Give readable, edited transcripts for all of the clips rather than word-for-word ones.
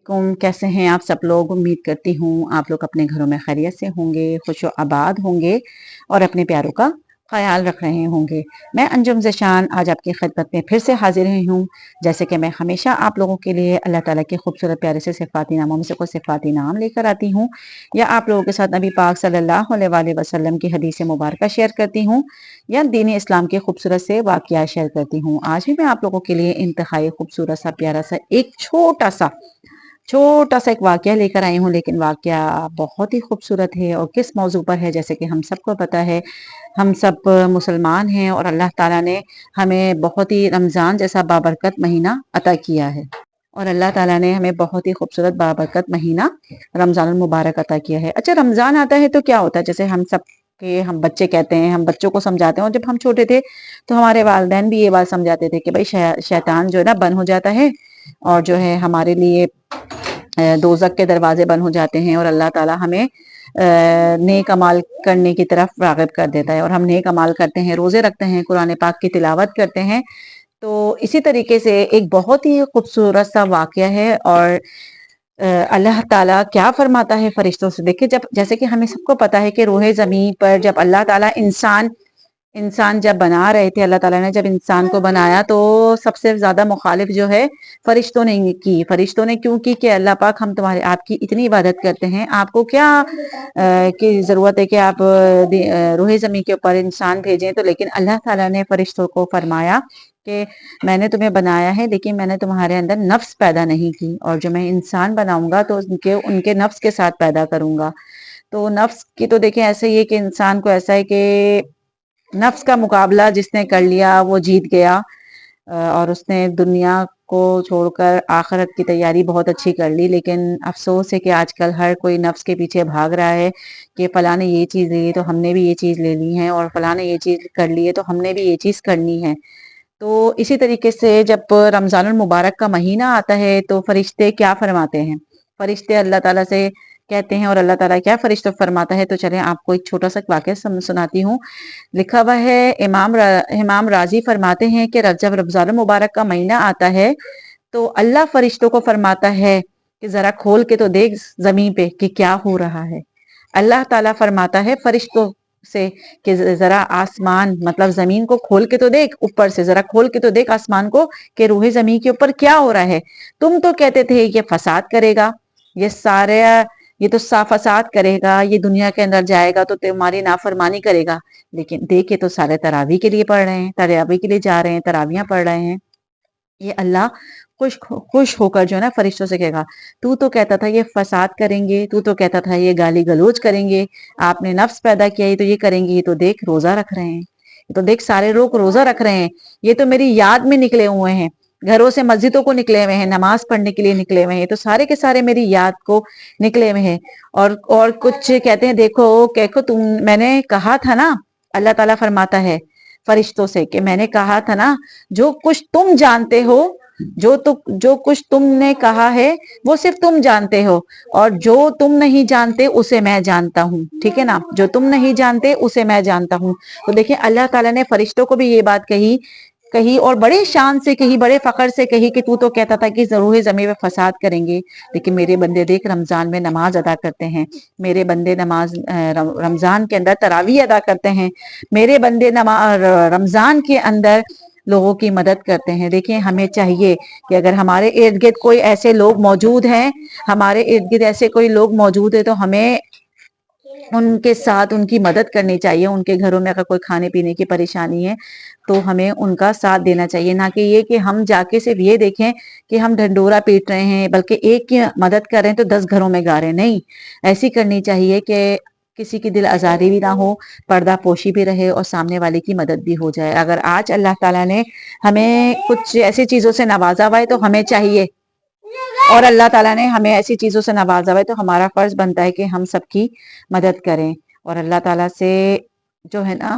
कैसे हैं आप सब लोग। उम्मीद करती हूँ आप लोग अपने घरों में खैरियत से होंगे, खुश आबाद होंगे और अपने प्यारों का ख्याल रख रहे होंगे। मैं अंजुम ज़शान आज आपकी खिदमत में फिर से हाजिर हुई हूँ। जैसे कि मैं हमेशा आप लोगों के लिए अल्लाह ताला के खूबसूरत प्यारे से सिफाती नामों में से कोई सिफाती नाम लेकर आती हूँ, या आप लोगों के साथ नबी पाक सल्लल्लाहु अलैहि वसल्लम की हदीस मुबारक शेयर करती हूँ, या दीन इस्लाम के खूबसूरत से वाक़या शेयर करती हूँ। आज भी मैं आप लोगों के लिए इंतहाई खूबसूरत सा प्यारा सा एक छोटा सा एक वाकया लेकर आई हूँ, लेकिन वाकया बहुत ही खूबसूरत है। और किस मौजू पर है, जैसे कि हम सबको पता है, हम सब मुसलमान हैं और अल्लाह ताला ने हमें बहुत ही रमज़ान जैसा बाबरकत महीना अता किया है। और अल्लाह ताला ने हमें बहुत ही खूबसूरत बाबरकत महीना रमज़ानुल मुबारक अता किया है। अच्छा, रमज़ान आता है तो क्या होता है, जैसे हम बच्चे कहते हैं, हम बच्चों को समझाते हैं। और जब हम छोटे थे तो हमारे वालिदैन भी ये बात समझाते थे कि भाई शैतान जो है ना बंद हो जाता है, और जो है हमारे लिए दोज़ख के दरवाजे बंद हो जाते हैं, और अल्लाह ताला हमें नेक अमाल करने की तरफ राग़िब कर देता है। और हम नेक अमाल करते हैं, रोज़े रखते हैं, कुरान पाक की तिलावत करते हैं। तो इसी तरीके से एक बहुत ही खूबसूरत सा वाक़या है। और अल्लाह ताला क्या फरमाता है फरिश्तों से, देखिए, जब जैसे कि हमें सबको पता है कि रोहे ज़मीन पर जब अल्लाह ताला इंसान इंसान जब बना रहे थे, अल्लाह ताला ने जब इंसान को बनाया तो सबसे ज्यादा मुखालिफ जो है फरिश्तों ने की। फरिश्तों ने क्यों की कि अल्लाह पाक, हम तुम्हारे आपकी इतनी इबादत करते हैं, आपको क्या की जरूरत है कि आप रूहे जमी के ऊपर इंसान भेजें। तो लेकिन अल्लाह ताला ने फरिश्तों को फरमाया कि मैंने तुम्हें बनाया है, लेकिन मैंने तुम्हारे अंदर नफ्स पैदा नहीं की, और जो मैं इंसान बनाऊंगा तो उनके उनके नफ्स के साथ पैदा करूंगा। तो नफ्स की तो देखिए ऐसे ही है कि इंसान को ऐसा है कि नफ्स का मुकाबला जिसने कर लिया वो जीत गया। और उसने दुनिया को छोड़कर आखिरत की तैयारी बहुत अच्छी कर ली। लेकिन अफसोस है कि आजकल हर कोई नफ्स के पीछे भाग रहा है कि फलां ने ये चीज़ ले ली तो हमने भी ये चीज़ ले ली है, और फलां ने ये चीज़ कर ली है तो हमने भी ये चीज़ करनी है। तो इसी तरीके से जब रमज़ानुल मुबारक का महीना आता है तो फरिश्ते क्या फरमाते हैं, फरिश्ते अल्लाह ताला से कहते हैं, और अल्लाह ताला क्या फरिश्तों फरमाता है। तो चलें आपको एक छोटा सा वाक़या सुनाती हूँ। लिखा हुआ है, इमाम राजी फरमाते हैं कि जब रमज़ानुल मुबारक का महीना आता है तो अल्लाह फरिश्तों को फरमाता है कि जरा खोल के तो देख जमीन पे कि क्या हो रहा है। अल्लाह ताला फरमाता है फरिश्तों से कि जरा आसमान मतलब जमीन को खोल के तो देख, ऊपर से जरा खोल के तो देख आसमान को कि रूहे जमीन के ऊपर क्या हो रहा है। तुम तो कहते थे ये फसाद करेगा, ये सारे ये तो फसाद करेगा, ये दुनिया के अंदर जाएगा तो तुम्हारी नाफरमानी करेगा, लेकिन देखे तो सारे तरावी के लिए पढ़ रहे हैं, तरावी के लिए जा रहे हैं, तरावियां पढ़ रहे हैं। ये अल्लाह खुश होकर जो है ना फरिश्तों से कहेगा, तू तो कहता था ये फसाद करेंगे, तू तो कहता था ये गाली गलौज करेंगे, आपने नफ्स पैदा किया, ये तो ये करेंगे, ये तो देख रोजा रख रहे हैं, ये तो देख सारे लोग रोजा रख रहे हैं, ये तो मेरी याद में निकले हुए हैं, घरों से मस्जिदों को निकले हुए हैं, नमाज पढ़ने के लिए निकले हुए हैं, तो सारे के सारे मेरी याद को निकले हुए हैं। और कुछ कहते हैं, देखो तुम, मैंने कहा था ना, अल्लाह ताला फरमाता है फरिश्तों से कि मैंने कहा था ना, जो कुछ तुम जानते हो, जो कुछ तुमने कहा है वो सिर्फ तुम जानते हो, और जो तुम नहीं जानते उसे मैं जानता हूँ। ठीक है ना, जो तुम नहीं जानते उसे मैं जानता हूँ। तो देखिए अल्लाह ताला ने फरिश्तों को भी ये बात कही कही और बड़े शान से कही, बड़े फखर से कही कि तू तो कहता था कि जरूर जमीन में फसाद करेंगे, लेकिन मेरे बंदे देख रमजान में नमाज अदा करते हैं, मेरे बंदे रमजान के अंदर तरावी अदा करते हैं, मेरे बंदे रमजान के अंदर लोगों की मदद करते हैं। देखिए हमें चाहिए कि अगर हमारे इर्द गिर्द कोई ऐसे लोग मौजूद हैं, हमारे इर्द गिर्द ऐसे कोई लोग मौजूद है, तो हमें उनके साथ उनकी मदद करनी चाहिए। उनके घरों में अगर कोई खाने पीने की परेशानी है तो हमें उनका साथ देना चाहिए, ना कि ये कि हम जाके सिर्फ ये देखें कि हम ढंडोरा पीट रहे हैं, बल्कि एक की मदद कर रहे हैं तो 10 घरों में गा रहे हैं। नहीं, ऐसी करनी चाहिए कि किसी की दिल आजारी भी ना हो, पर्दा पोशी भी रहे, और सामने वाले की मदद भी हो जाए। अगर आज अल्लाह ताला ने हमें कुछ ऐसी चीजों से नवाजा हुआ है तो हमें चाहिए, और अल्लाह ताला ने हमें ऐसी चीजों से नवाजा हुआ है तो हमारा फर्ज बनता है कि हम सबकी मदद करें, और अल्लाह ताला से जो है ना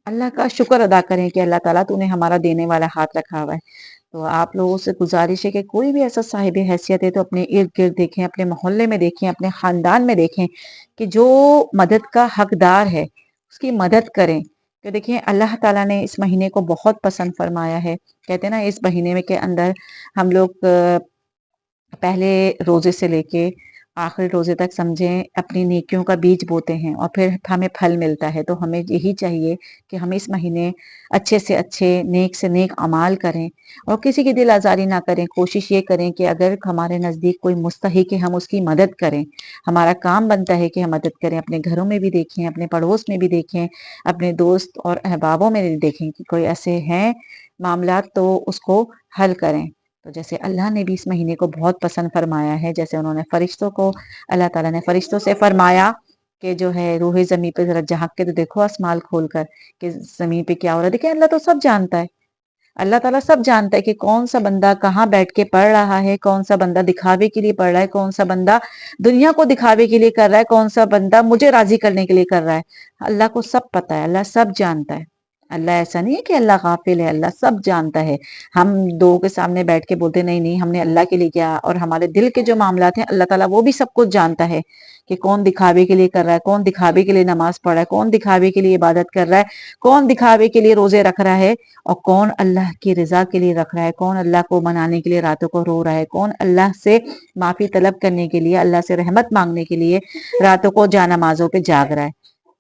अल्लाह का शुक्र अदा करें कि अल्लाह ताला तूने हमारा देने वाला हाथ रखा हुआ है। तो आप लोगों से गुजारिश है कि कोई भी ऐसा साहिब हैसियत है तो अपने इर्द गिर्द देखें, अपने मोहल्ले में देखें, अपने खानदान में देखें कि जो मदद का हकदार है उसकी मदद करें। तो देखिए अल्लाह ताला ने इस महीने को बहुत पसंद फरमाया है। कहते हैं ना, इस महीने में के अंदर हम लोग پہلے روزے سے لے کے آخری روزے تک سمجھیں اپنی نیکیوں کا بیج بوتے ہیں اور پھر ہمیں پھل ملتا ہے. تو ہمیں یہی چاہیے کہ ہم اس مہینے اچھے سے نیک اعمال کریں اور کسی کی دل آزاری نہ کریں. کوشش یہ کریں کہ اگر ہمارے نزدیک کوئی مستحق ہے ہم اس کی مدد کریں. ہمارا کام بنتا ہے کہ ہم مدد کریں. اپنے گھروں میں بھی دیکھیں, اپنے پڑوس میں بھی دیکھیں, اپنے دوست اور احبابوں میں بھی دیکھیں کہ کوئی ایسے ہیں معاملات تو اس کو حل کریں. تو جیسے اللہ نے بھی اس مہینے کو بہت پسند فرمایا ہے, جیسے انہوں نے فرشتوں کو, اللہ تعالیٰ نے فرشتوں سے فرمایا کہ جو ہے روح زمین پہ ذرا جھانک کے تو دیکھو آسمان کھول کر کہ زمین پہ کیا ہو رہا ہے. دیکھیں اللہ تو سب جانتا ہے. اللہ تعالیٰ سب جانتا ہے کہ کون سا بندہ کہاں بیٹھ کے پڑھ رہا ہے, کون سا بندہ دکھاوے کے لیے پڑھ رہا ہے, کون سا بندہ دنیا کو دکھاوے کے لیے کر رہا ہے, کون سا بندہ مجھے راضی کرنے کے لیے کر رہا ہے. اللہ کو سب پتا ہے, اللہ سب جانتا ہے. اللہ ایسا نہیں ہے کہ اللہ غافل ہے, اللہ سب جانتا ہے. ہم دو کے سامنے بیٹھ کے بولتے نہیں ہم نے اللہ کے لیے کیا, اور ہمارے دل کے جو معاملات ہیں اللہ تعالیٰ وہ بھی سب کچھ جانتا ہے کہ کون دکھاوے کے لیے کر رہا ہے, کون دکھاوے کے لیے نماز پڑھ رہا ہے, کون دکھاوے کے لیے عبادت کر رہا ہے, کون دکھاوے کے لیے روزے رکھ رہا ہے, اور کون اللہ کی رضا کے لیے رکھ رہا ہے, کون اللہ کو منانے کے لیے راتوں کو رو رہا ہے, کون اللہ سے معافی طلب کرنے کے لیے, اللہ سے رحمت مانگنے کے لیے راتوں کو جانمازوں پہ جاگ رہا ہے.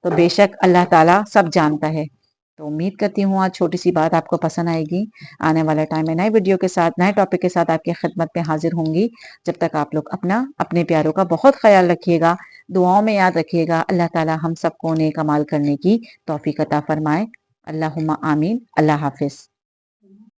تو بے شک اللہ تعالیٰ سب جانتا ہے. تو امید کرتی ہوں آج چھوٹی سی بات آپ کو پسند آئے گی. آنے والا ٹائم میں نئے ویڈیو کے ساتھ, نئے ٹاپک کے ساتھ آپ کی خدمت میں حاضر ہوں گی. جب تک آپ لوگ اپنے پیاروں کا بہت خیال رکھیے گا, دعاؤں میں یاد رکھیے گا. اللہ تعالیٰ ہم سب کو نیک اعمال کرنے کی توفیق عطا فرمائے. اللہم آمین. اللہ حافظ.